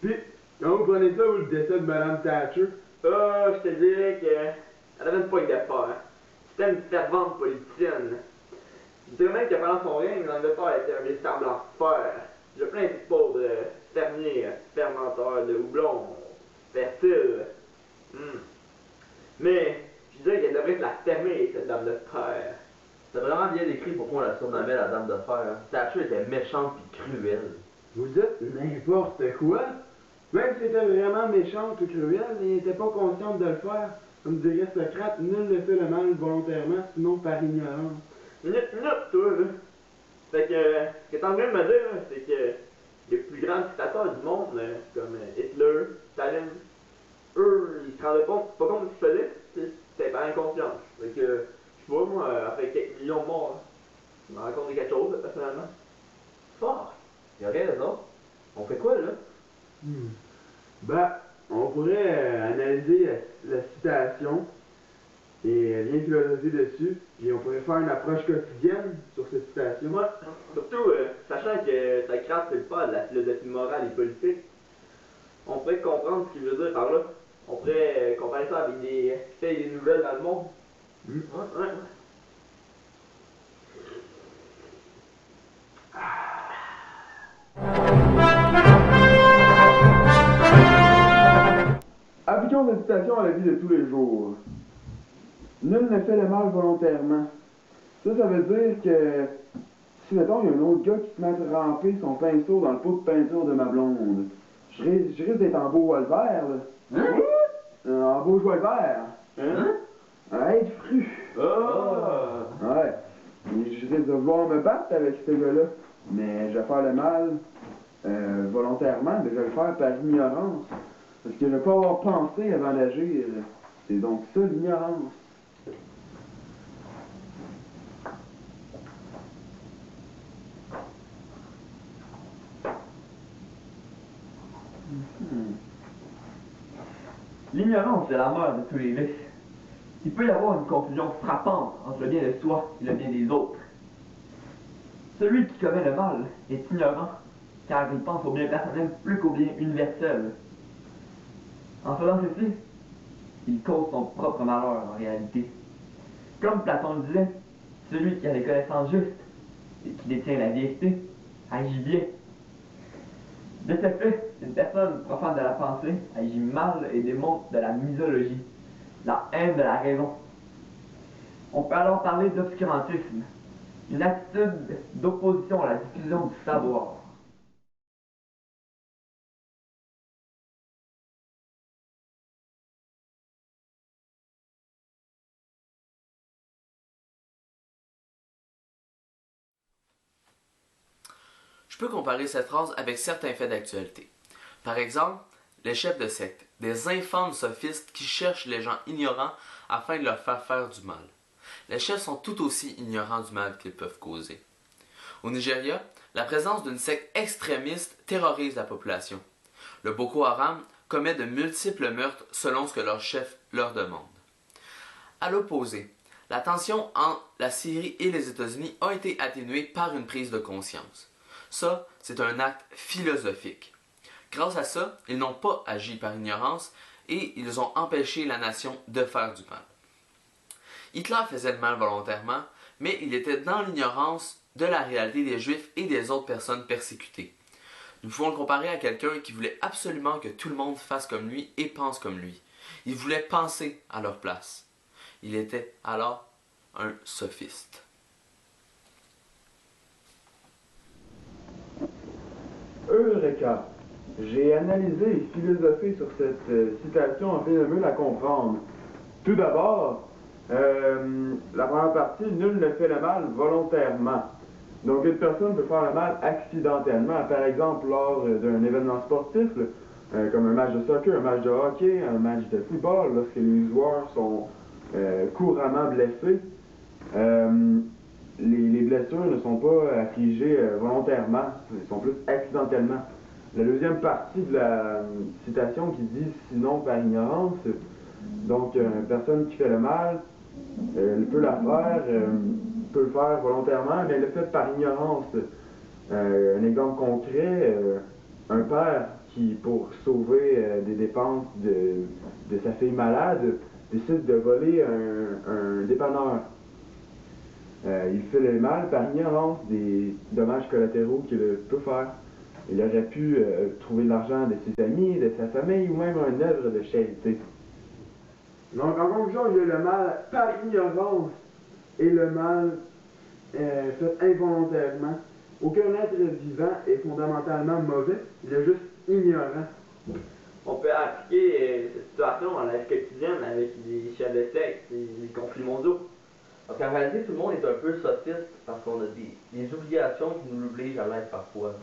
Puis, comment vous prenez ça, vous, le décès de Madame Thatcher? Ah, je te dirais qu'elle avait une poigne de peur. C'était une fervente politicienne. Je dirais même que pendant son règne, l'Angleterre était un véritable enfer. Je plains ces pauvres fermiers, fermenteurs de houblon, fertiles. Hmm. Mais je dirais qu'elle devrait se la fermer, cette dame de fer. C'est vraiment bien décrit pourquoi on la surnommait la Dame de Fer. Thatcher était méchante et cruelle. Vous dites n'importe quoi? Même si c'était vraiment méchante ou cruelle, elle n'était pas consciente de le faire. Comme dirait Socrate, nul ne fait le mal volontairement, sinon par ignorance. Minute, toi, là. Fait que, ce que t'es en train de me dire, là, c'est que les plus grands dictateurs du monde, comme Hitler, Staline, eux, ils se rendaient pas compte de ce qu'ils faisaient. C'était par inconscience. Fait que, je sais pas, moi, après quelques millions de morts, là, je me rends compte de quelque chose, là, personnellement. Fort! Il a raison. On fait quoi, là? Hmm. Ben, on pourrait analyser la citation et bien philosopher dessus, et on pourrait faire une approche quotidienne sur cette citation. Moi, surtout, sachant que Socrate, c'est le pas de la philosophie morale et politique, on pourrait comprendre ce qu'il veut dire par là. On pourrait comparer ça avec des faits et des nouvelles dans le monde. Hmm. Ouais. Appliquons cette citation à la vie de tous les jours. Nul ne fait le mal volontairement. Ça veut dire que si, mettons, il y a un autre gars qui se met à tremper son pinceau dans le pot de peinture de ma blonde, je risque d'être en beau vert, là. Hein? En beau joie vert. Hein? À être fru. Ah! Ouais. Et je risque de vouloir me battre avec ce gars-là. Mais je vais faire le mal volontairement, mais je vais le faire par ignorance. Parce que je ne vais pas avoir pensé avant d'agir. C'est donc ça l'ignorance. L'ignorance est la mère de tous les vices. Il peut y avoir une confusion frappante entre le bien de soi et le bien des autres. Celui qui commet le mal est ignorant, car il pense au bien personnel plus qu'au bien universel. En faisant ceci, il cause son propre malheur en réalité. Comme Platon le disait, celui qui a les connaissances justes et qui détient la vérité agit bien. De ce fait, une personne profane de la pensée agit mal et démontre de la misologie, la haine de la raison. On peut alors parler d'obscurantisme, une attitude d'opposition à la diffusion du savoir. Je peux comparer cette phrase avec certains faits d'actualité. Par exemple, les chefs de secte, des infâmes sophistes qui cherchent les gens ignorants afin de leur faire du mal. Les chefs sont tout aussi ignorants du mal qu'ils peuvent causer. Au Nigeria, la présence d'une secte extrémiste terrorise la population. Le Boko Haram commet de multiples meurtres selon ce que leur chef leur demande. À l'opposé, la tension entre la Syrie et les États-Unis a été atténuée par une prise de conscience. Ça, c'est un acte philosophique. Grâce à ça, ils n'ont pas agi par ignorance et ils ont empêché la nation de faire du mal. Hitler faisait le mal volontairement, mais il était dans l'ignorance de la réalité des Juifs et des autres personnes persécutées. Nous pouvons le comparer à quelqu'un qui voulait absolument que tout le monde fasse comme lui et pense comme lui. Il voulait penser à leur place. Il était alors un sophiste. Eureka! J'ai analysé et philosophé sur cette citation afin de mieux la comprendre. Tout d'abord, la première partie, nul ne fait le mal volontairement. Donc une personne peut faire le mal accidentellement, par exemple lors d'un événement sportif, comme un match de soccer, un match de hockey, un match de football, lorsque les joueurs sont couramment blessés. Les blessures ne sont pas affligées volontairement, elles sont plus accidentellement. La deuxième partie de la citation qui dit sinon par ignorance, donc une personne qui fait le mal, elle peut la faire, peut le faire volontairement, mais elle le fait par ignorance. Un exemple concret, un père qui, pour sauver des dépenses de sa fille malade, décide de voler un dépanneur. Il fait le mal par ignorance des dommages collatéraux qu'il peut faire. Il aurait pu trouver de l'argent de ses amis, de sa famille ou même une œuvre de charité. Donc en conclusion, il y a le mal par ignorance et le mal fait involontairement. Aucun être vivant est fondamentalement mauvais, il est juste ignorant. On peut appliquer cette situation à la vie quotidienne avec les chefs de secte et les conflits mondiaux. Donc en réalité, tout le monde est un peu sophiste parce qu'on a des obligations qui nous obligent à l'être parfois.